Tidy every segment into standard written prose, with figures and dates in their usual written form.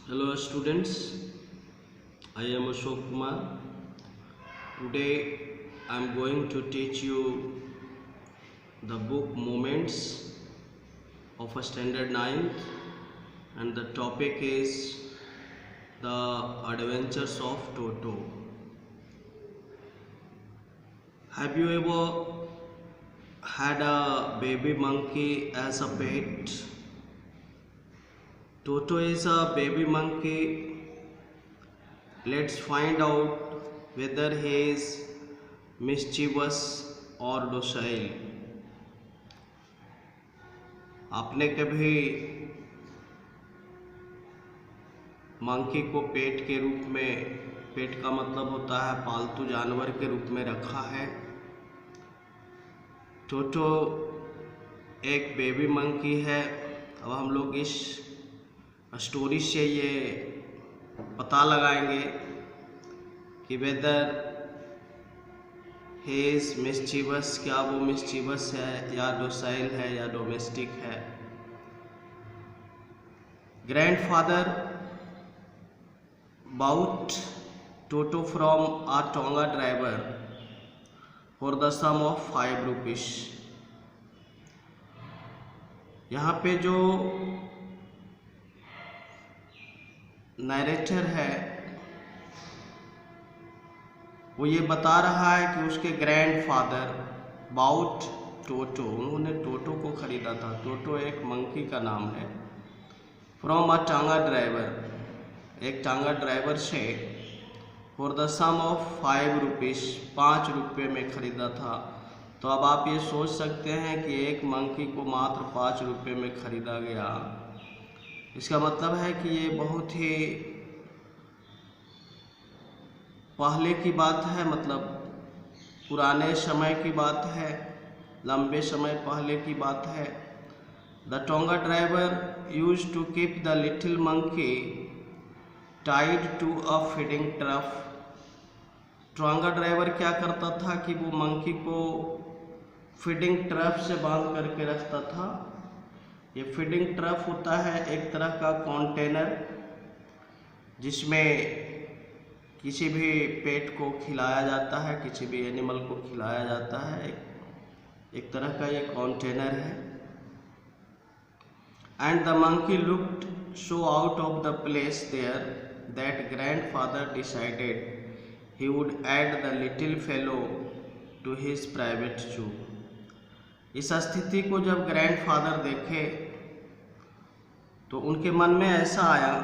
Hello students, I am Ashok Kumar. Today I am going to teach you the book Moments of a Standard 9th, and the topic is The Adventures of Toto. Have you ever had a baby monkey as a pet? Toto is a baby monkey. Let's find out whether he is mischievous or docile. आपने कभी monkey को पेट के रूप में, पेट का मतलब होता है पालतू जानवर के रूप में रखा है? टोटो एक बेबी मंकी है। अब हम लोग इस स्टोरी से ये पता लगाएंगे कि वेदर ही इज मिस्चीवस, क्या वो मिस्चीवस है या डोसाइल है या डोमेस्टिक है। Grandfather bought Toto from a Tonga driver for the sum of 5 rupees। यहाँ पे जो नरेटर है वो ये बता रहा है कि उसके ग्रैंडफादर बाउट टोटो, उन्होंने टोटो को खरीदा था। टोटो एक मंकी का नाम है। फ्रॉम अ टांगा ड्राइवर, एक टांगा ड्राइवर से, for the sum of 5 rupees, 5 रुपये में खरीदा था। तो अब आप ये सोच सकते हैं कि एक मंकी को मात्र 5 रुपये में खरीदा गया। इसका मतलब है कि ये बहुत ही पहले की बात है, मतलब पुराने समय की बात है, लंबे समय पहले की बात है। The tonga driver used to keep the little monkey tied to a feeding trough. टोंगा ड्राइवर क्या करता था कि वो मंकी को फीडिंग ट्रफ से बांध करके रखता था। ये फीडिंग ट्रफ होता है एक तरह का कंटेनर जिसमें किसी भी पेट को खिलाया जाता है, किसी भी एनिमल को खिलाया जाता है। एक तरह का ये कंटेनर है। And the monkey looked so out of the place there that grandfather decided he would add the little fellow to his private zoo। इस स्थिति को जब ग्रैंडफादर देखे तो उनके मन में ऐसा आया,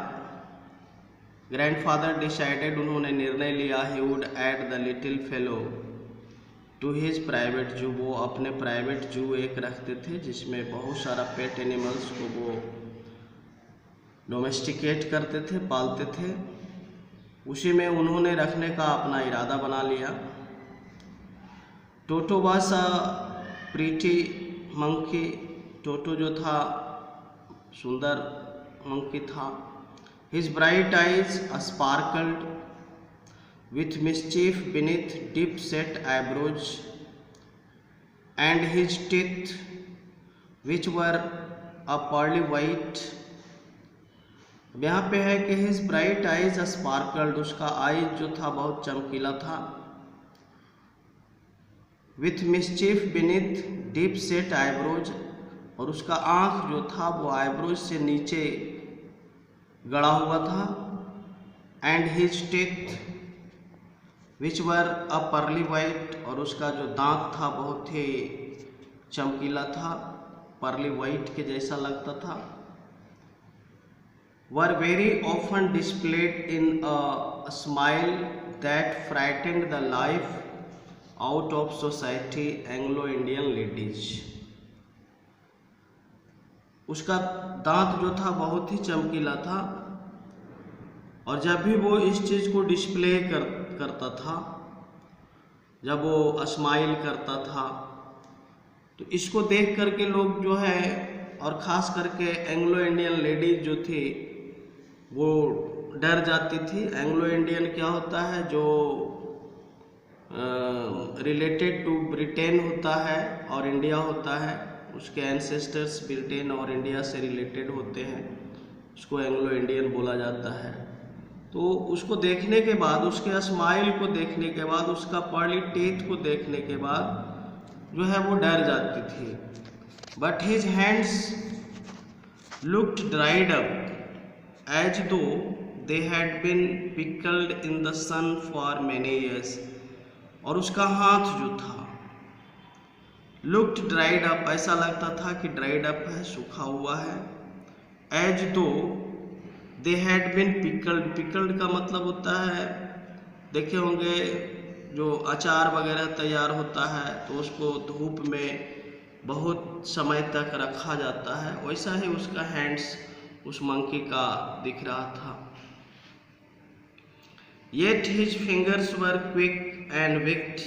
ग्रैंडफादर डिसाइडेड, उन्होंने निर्णय लिया, he would add the little fellow to his private zoo। वो अपने प्राइवेट जू एक रखते थे जिसमें बहुत सारा पेट एनिमल्स को वो डोमेस्टिकेट करते थे, पालते थे। उसी में उन्होंने रखने का अपना इरादा बना लिया। Toto was a pretty monkey. Toto जो था सुंदर मंकी था। His bright eyes sparkled with mischief beneath deep set eyebrows and his teeth which were a pearly white. यहाँ पे है कि हिज ब्राइट आइज स्पार्कल्ड, उसका आइज जो था बहुत चमकीला था। With mischief beneath deep set eyebrows, और उसका आँख जो था वो आईब्रोज से नीचे गड़ा हुआ था। And his teeth which were a pearly white, और उसका जो दांत था बहुत ही चमकीला था, पर्ली वाइट के जैसा लगता था। were very often displayed in a smile that frightened the life out of society Anglo-Indian ladies। उसका दांत जो था बहुत ही चमकीला था, और जब भी वो इस चीज़ को डिस्प्ले करता था, जब वो स्माइल करता था, तो इसको देख करके लोग जो है, और ख़ास करके एंग्लो इंडियन लेडीज जो थी वो डर जाती थी। एंग्लो इंडियन क्या होता है, जो रिलेटेड टू ब्रिटेन होता है और इंडिया होता है, उसके एंसेस्टर्स ब्रिटेन और इंडिया से रिलेटेड होते हैं। उसको एंग्लो इंडियन बोला जाता है। तो उसको देखने के बाद, उसके स्माइल को देखने के बाद, उसका पर्ली टीथ को देखने के बाद जो है वो डर जाती थी। But his hands looked dried up as though they had been pickled in the sun for many years. और उसका हाथ जो था लुक्ड ड्राइड अप, ऐसा लगता था कि ड्राइड अप है, सूखा हुआ है। As though they had been pickled, pickled का मतलब होता है, देखे होंगे जो अचार वगैरह तैयार होता है तो उसको धूप में बहुत समय तक रखा जाता है, वैसा ही उसका हैंड्स उस मंकी का दिख रहा था। Yet his fingers were quick and wicked,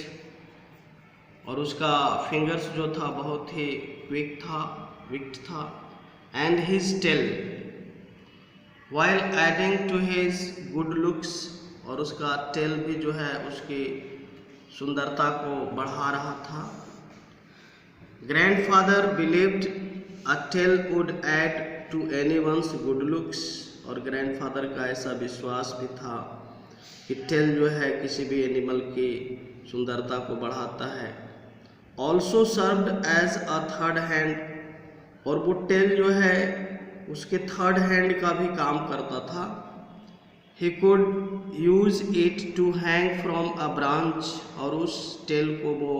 और उसका फिंगर्स जो था बहुत ही क्विक था, विक्ड था। And his tail while adding to his good looks, और उसका टेल भी जो है उसकी सुंदरता को बढ़ा रहा था। Grandfather believed a tail would add to anyone's good looks, और ग्रैंडफादर का ऐसा विश्वास भी था कि टेल जो है किसी भी एनिमल की सुंदरता को बढ़ाता है। Also served as a third hand, और वो टेल जो है उसके थर्ड हैंड का भी काम करता था। He could use it to hang from a branch, और उस टेल को वो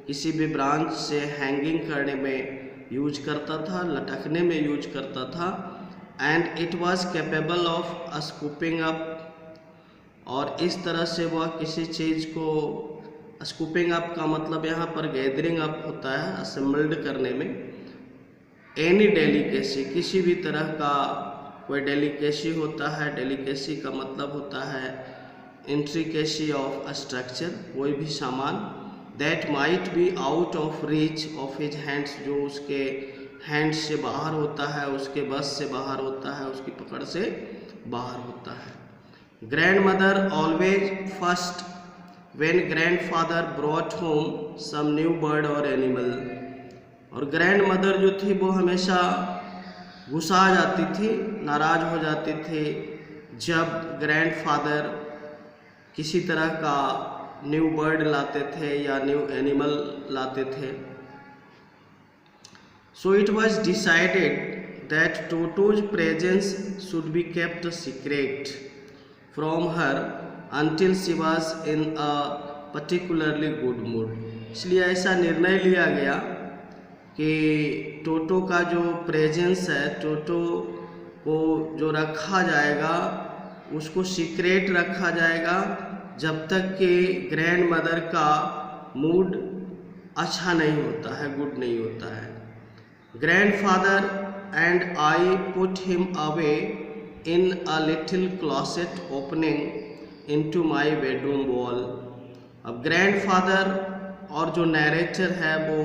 किसी भी ब्रांच से हैंगिंग करने में यूज करता था, लटकने में यूज करता था। And it was capable of scooping up, और इस तरह से वह किसी चीज़ को, स्कूपिंग अप का मतलब यहाँ पर गैदरिंग अप होता है, असेंबल्ड करने में। एनी डेलिकेसी, किसी भी तरह का कोई डेलिकेसी होता है, डेलिकेसी का मतलब होता है इंट्रिकेसी ऑफ स्ट्रक्चर, कोई भी सामान that might be out of reach of his hands, जो उसके हैंड्स से बाहर होता है, उसके बस से बाहर होता है, उसकी पकड़ से बाहर होता है। Grandmother always first when grandfather brought home some new bird और एनिमल, और ग्रैंडमदर जो थी वो हमेशा गुस्सा जाती थी, नाराज हो जाती थी जब ग्रैंडफादर किसी तरह का न्यू बर्ड लाते थे या न्यू एनिमल लाते थे। So it was decided that टोटोज presence should be kept secret from her until she was in a particularly good mood। इसलिए ऐसा निर्णय लिया गया कि टोटो का जो प्रेजेंस है, टोटो को जो रखा जाएगा उसको सीक्रेट रखा जाएगा जब तक कि ग्रैंड मदर का मूड अच्छा नहीं होता है, गुड नहीं होता है। Grandfather and I put him away in a little closet opening into my bedroom wall. अब ग्रैंडफादर और जो नैरेटर है वो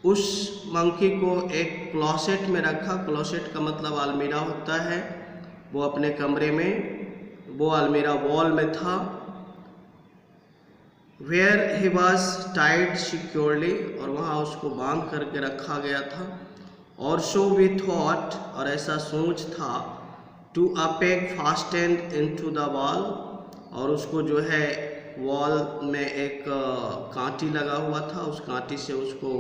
उस मंकी को एक क्लोसेट में रखा। क्लोसेट का मतलब अलमीरा होता है, वो अपने कमरे में, वो अलमीरा वॉल में था। Where he was tied securely, और वहाँ उसको बांध करके रखा गया था। और सो वी थॉट, और ऐसा सोच था, to a peg fastened into the wall, और उसको जो है वॉल में एक कांटी लगा हुआ था, उस कांटी से उसको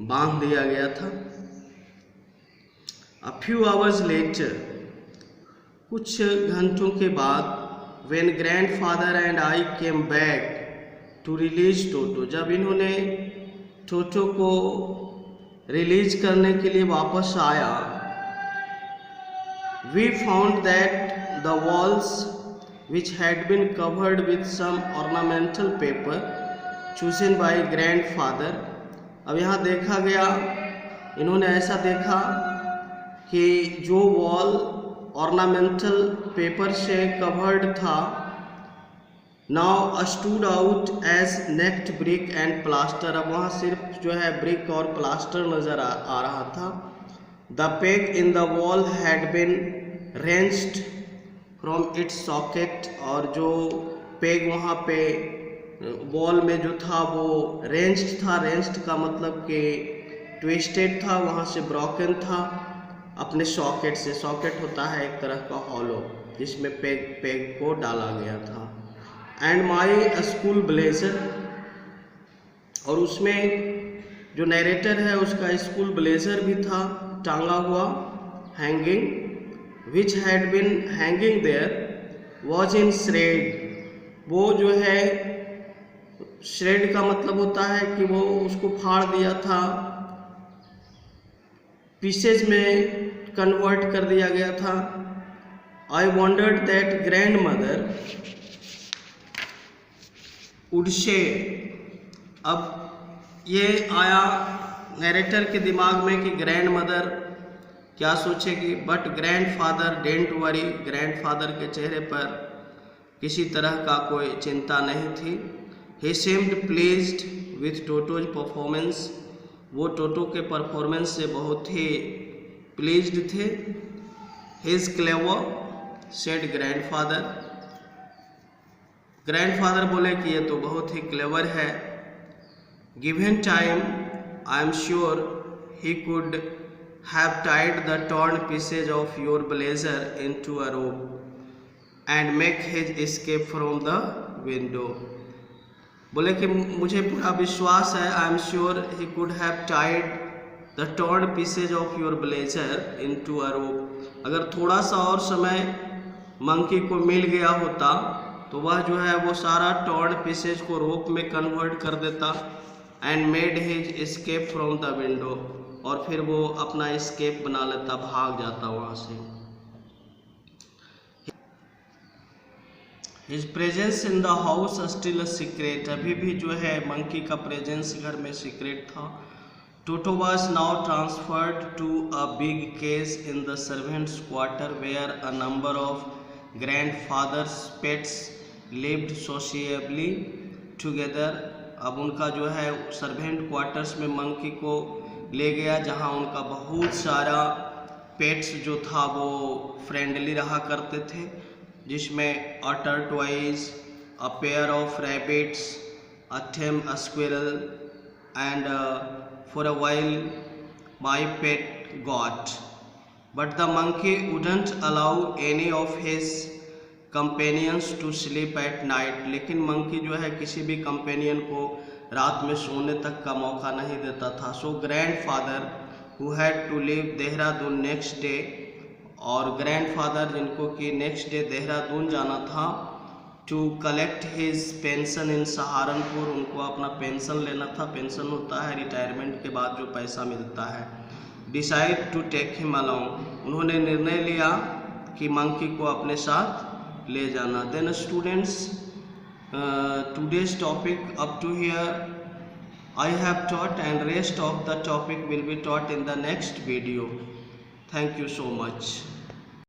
बांध दिया गया था। अ फ्यू आवर्स लेटर, कुछ घंटों के बाद, when grandfather and I came back to release Toto, जब इन्होंने टोटो को रिलीज करने के लिए वापस आया, we found that the walls which had been covered with some ornamental paper chosen by grandfather। अब यहाँ देखा गया, इन्होंने ऐसा देखा कि जो वॉल ऑर्नामेंटल पेपर से कवर्ड था, now stood out as naked brick and plaster. अब वहाँ सिर्फ जो है ब्रिक और प्लास्टर नज़र आ रहा था। The peg in the wall had been wrenched from its socket, और जो पेग वहाँ पे वॉल में जो था वो wrenched था। wrenched का मतलब कि ट्विस्टेड था, वहाँ से ब्रोकन था। अपने सॉकेट से, सॉकेट होता है एक तरह का हॉलो जिसमें पेग को डाला गया था। एंड माई स्कूल ब्लेजर, और उसमें जो नरेटर है उसका स्कूल ब्लेजर भी था टांगा हुआ, hanging, which had been hanging there was in shred. वो जो है, श्रेड का मतलब होता है कि वो उसको फाड़ दिया था, पीसेज में कन्वर्ट कर दिया गया था। आई wandered that grand mother would say. अब ये आया नरेटर के दिमाग में कि ग्रैंड मदर क्या सोचेगी, but grandfather didn't worry, grandfather के चेहरे पर किसी तरह का कोई चिंता नहीं थी। He seemed pleased with Toto's performance, वो टोटो के परफॉर्मेंस से बहुत ही प्लीज्ड थे। He's clever said grandfather, grandfather बोले कि ये तो बहुत ही क्लेवर है। Given time I am sure he could have tied the torn pieces of your blazer into a rope and make his escape from the window. बोले कि मुझे पूरा विश्वास है, I am sure he could have tied the torn pieces of your blazer into a rope. अगर थोड़ा सा और समय मंकी को मिल गया होता तो वह जो है वो सारा टॉर्न पीसेज को रोप में कन्वर्ट कर देता। And made his escape from the window, और फिर वो अपना एस्केप बना लेता, भाग जाता वहाँ से। His presence in the house still secret, अभी भी जो है मंकी का प्रेजेंस घर में सीक्रेट था। टोटो was now transferred to a big cage in the servants' quarter where a number of grandfather's pets lived sociably together। अब उनका जो है सर्वेंट क्वार्टर्स में मंकी को ले गया जहां उनका बहुत सारा पेट्स जो था वो फ्रेंडली रहा करते थे, जिसमें a tortoise, a pair of rabbits, a tame, a squirrel and for a while my pet got, but the monkey wouldn't allow any of his companions to sleep at night। लेकिन monkey जो है किसी भी companion को रात में सोने तक का मौका नहीं देता था। So grandfather who had to leave Dehradun next day, और ग्रैंडफादर जिनको कि नेक्स्ट डे देहरादून जाना था, to collect his pension in Saharanpur, उनको अपना पेंशन लेना था। पेंशन होता है रिटायरमेंट के बाद जो पैसा मिलता है। Decide to take him along, उन्होंने निर्णय लिया कि मंकी को अपने साथ ले जाना। Then students, today's topic up to here I have taught and rest of the topic will be taught in the next video. Thank you so much.